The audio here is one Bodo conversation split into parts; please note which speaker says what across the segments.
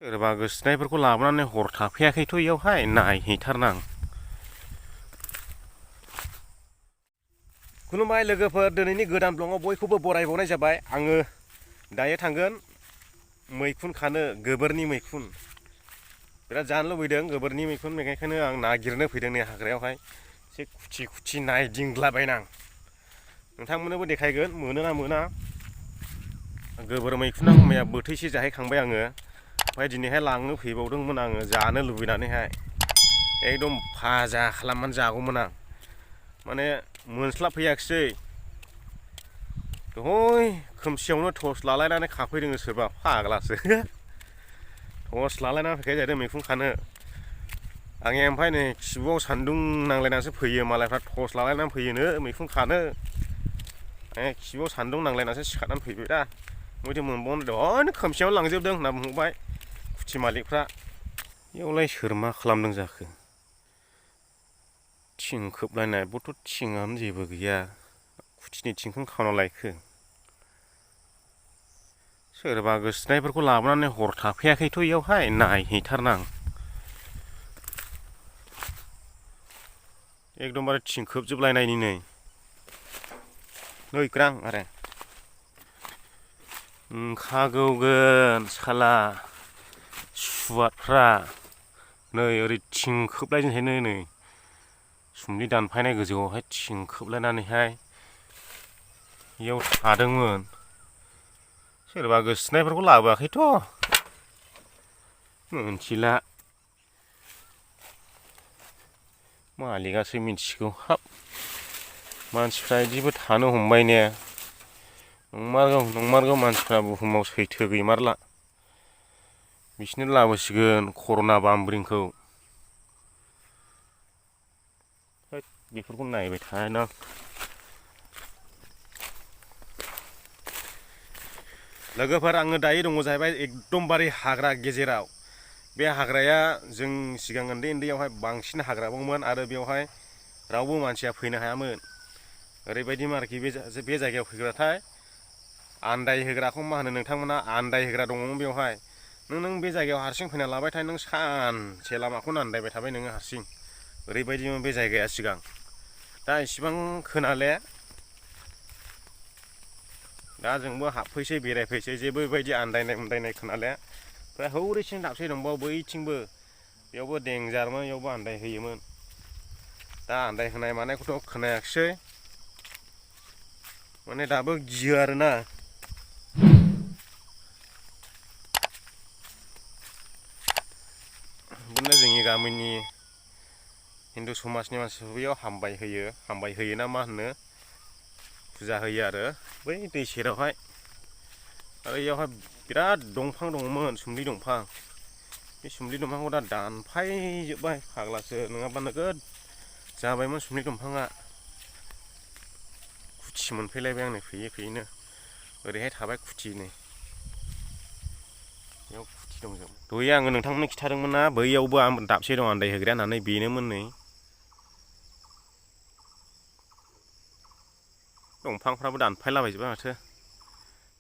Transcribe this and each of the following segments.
Speaker 1: सोरबा गोसोनायफोरखौ लाबोनानै हर थाफैयाखैथ' इयावहाय नायहैथारनां। खुलुमबाय लोगोफोर, दिनैनि गोदान ब्लगाव बयखौबो बरायबावनाय जाबाय। आङो दायो थांगोन मैखुन खानो, गोबोरनि मैखुन। बिराद जानो लुबैदों गोबोरनि मैखुन, बेखायनो आं नागिरनो फैदों नै हाग्रायावहाय। एसे खुथि खुथि नायदिंलाबायनां। नोंथांमोननोबो देखायगोन मोनो ना मोना। गोबोर मैखुना मैया बोथैसे जाहैखांबाय आङो। ओमफ्राय दिनैहाय लांनो फैबावदोंमोन आङो जानो लुबैनानैहाय। एकदम भाजा खालामनानै जागौमोन आं, माने मोनस्लाबफैयाखिसै। दहय खोमसियावनो टर्स लालायनानै खाफैदों सोरबा फाग्लासो। टर्स लालायनानै फैखायो जाहैदों मैखुन खानो। आंनि ओमफ्राय नै खिबुआव सान्दुं नांलायनानैसो फैयो मालायफ्रा, टर्स लालायनानै फैयोनो मैखुन खानो। खिबुआव सान्दुं नांलायनानैसो सिखारनानै फैबाय दा। बयथो मोनबावनो, दहयनो खोमसियावनो लांजोबदों होनना बुंबाय खुथि मालिकफ्रा। बेयावलाय सोर मा खालामदों जाखो? थिं खोबलायनाय, बथ' थिङानो जेबो गैया। खुथिनि थिंखौनो खावना लायखो। सोरबा गोसोनायफोरखौ लाबोनानै हर थाफैयाखैथ' इयावहाय नायहैथारनां। एकदमबारे थिं खोबजोबलायनायनि नै ग्रां आरो ओंखागौगोन साला सुवादफ्रा। नै ओरै थिं खोबलायजोंहायनो नै सुम्लि दानफायनाय गोजौआवहाय थिं खोबलायनानैहाय इयाव थादोंमोन। सोरबा गोसोनायफोरखौ लाबोआखैथ', मोनथिला। मालिकआसो मिथिगौ। हाब, मानसिफ्रा बिदिबो थानो हमबाय ने। नंमारगौ मानसिफ्रा बुहुमाव सैथो गैमारला। बिसोरनो लाबोसिगोन कर'ना बामब्रिंखौ। बेफोरखौ नायबाय थानो लोगोफोर, आङो दायो दङ जाहैबाय एकदमबारे हाग्रा गेजेराव। बे हाग्राया जों सिगां उन्दै उन्दैयावहाय बांसिन हाग्राबावमोन आरो बेवहाय रावबो मानसिया फैनो हायामोन। ओरैबायदिमोन आरोखि बे जायगायाव फैग्राथाय आन्दायहोग्राखौ मा होनो नोंथांमोना, आन्दायहोग्रा दङमोन बेवहाय। नों बे जायगायाव हारसिं फैना लाबाय थाय, नों सानसे लामाखौनो आन्दायबाय थाबाय नोङो हारसिं। ओरैबायदिमोन बे जायगाया सिगां। दा इसिबां खोनाले। दा जोंबो हाबफैसै, बेरायफैसै, जेबो बेबायदि आन्दायनाय खोनाले। ओमफ्राय हौरैसिं दाबसे दंबावो बैथिंबो, बेयावबो देन्जारमोन, बेयावबो आन्दायहोयोमोन। दा आन्दायहोनाय मानायखौथ' खोनायाखिसै, माने दाबो गियो आरोना। बिदिनो जोंनि गामिनि हिन्दु समाजनि मानसिफोर बेयाव हामबाय होयो ना मा होनो, फुजा होयो आरो बै दै सेरावहाय। आरो इयावहाय बिराद दंफां दङमोन, सुम्लि दंफां। बे सुम्लि दंफांखौ दा दानफायजोब्बाय फाग्लासो, नङाबा नोगोद जाबायमोन सुम्लि दंफाङा। खुथि मोनफैलायबाय आं नै फैयै फैयैनो। ओरैहाय थाबाय खुथि नै, बेयाव खुथि दंजोबो। दहाय आङो नोंथांमोननो खिन्थादोंमोन ना, बैयावबो दाबसे दं आन्दायहोग्राया होननानै, बेनोमोन नै। दंफांफ्राबो दानफायलाबायजोब्बाय माथो।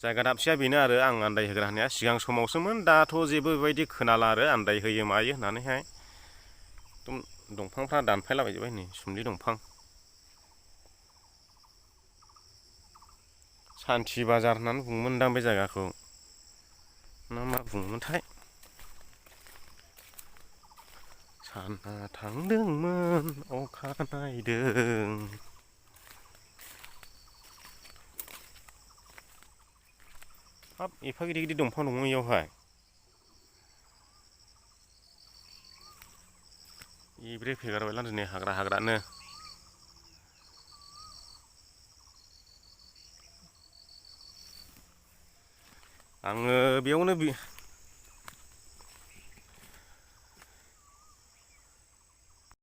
Speaker 1: जायगा दाबसेया बेनो आरो आं आन्दायहोग्रा होननाया। सिगां समावसोमोन, दाथ' जेबो बेबायदि खोनाला आरो आन्दायहोयो मायो होननानैहाय। एकदम दंफांफ्रा दानफायलाबायजोब्बाय नै, सुम्लि दंफां। सान्थि बाजार होननानै बुङोमोनदां बे जायगाखौ, ना मा बुङोमोनथाय। साना थांदोंमोन अखा नायदों। हाब, एफा गिदिर गिदिर दंफां दङ इयावहाय। इब्रे फैगारबायलां दिनै हाग्रानो। आङो बेयावनो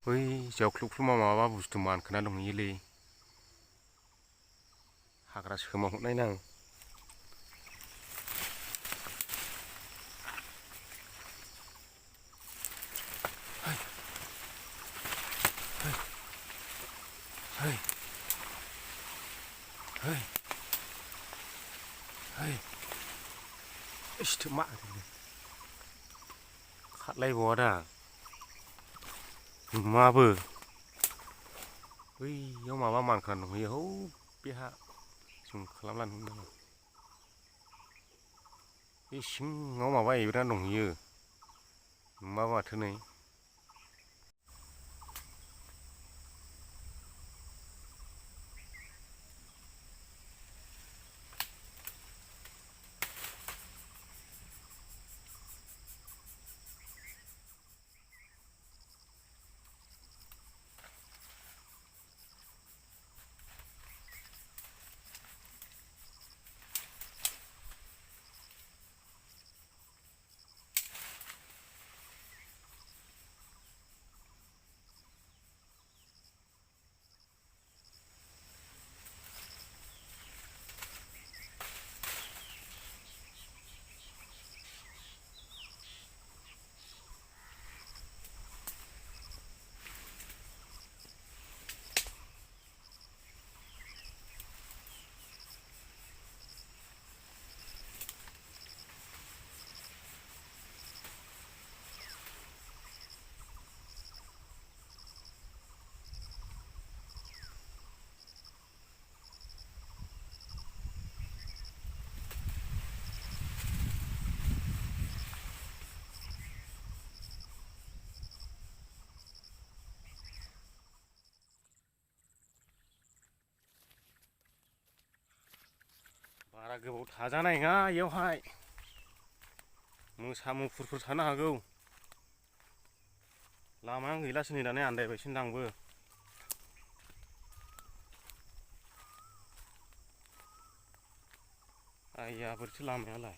Speaker 1: बै जावख्लुबख्लुमा माबा बुस्थु मानखोना दंहैयोलै। हाग्रा सोमावहरनाय नां। खारलायबावा दा माबो बैयाव माबा मानख्रा दंहैयो हौ बेहा जुम खालामनानै दङ बे सिङाव माबा एब्राना दंहैयो नुमाबा माथो नै बारा गोबाव थाजानाय नङा इयावहाय मोसा मुफुरफोर थानो हागौ लामायानो गैलासो नै दाना आन्दायबायसो आंबो आइया बोरैथो लामायालाय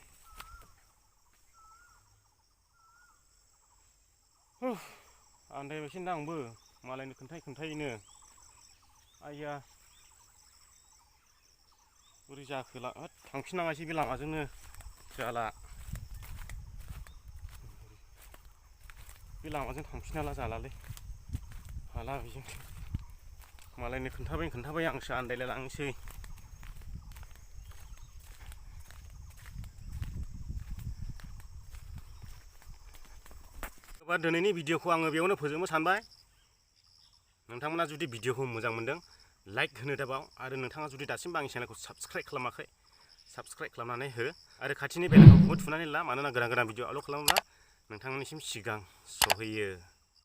Speaker 1: आन्दायबायसो आंबो मालायनो खोन्थायैनो आइया बोरै जाखोला थांफिननाङासै बे लामाजोंनो जाला बे लामाजों थांफिनाला जालालै हाला बेजों मालायनो खोन्थाबाय आंसो आन्दायलाय लांसै एबार दिनैनि भिडिअखौ आङो बेयावनो फोजोबनो सानबाय नोंथांमोना जुदि भिडिअखौ मोजां मोनदों लाइक होनो दाबाव आरो नोंथाङा जुदि दासिमबो आंनि चेनेलखौ साबस्क्राइब खालामाखै साबस्क्राइब खालामनानै हो आरो खाथिनि बेलखौबो थुनानै ला मानोना गोदान भिडिअ आपल'ड खालामोब्ला नोंथांनिसिम सिगां सहैयो।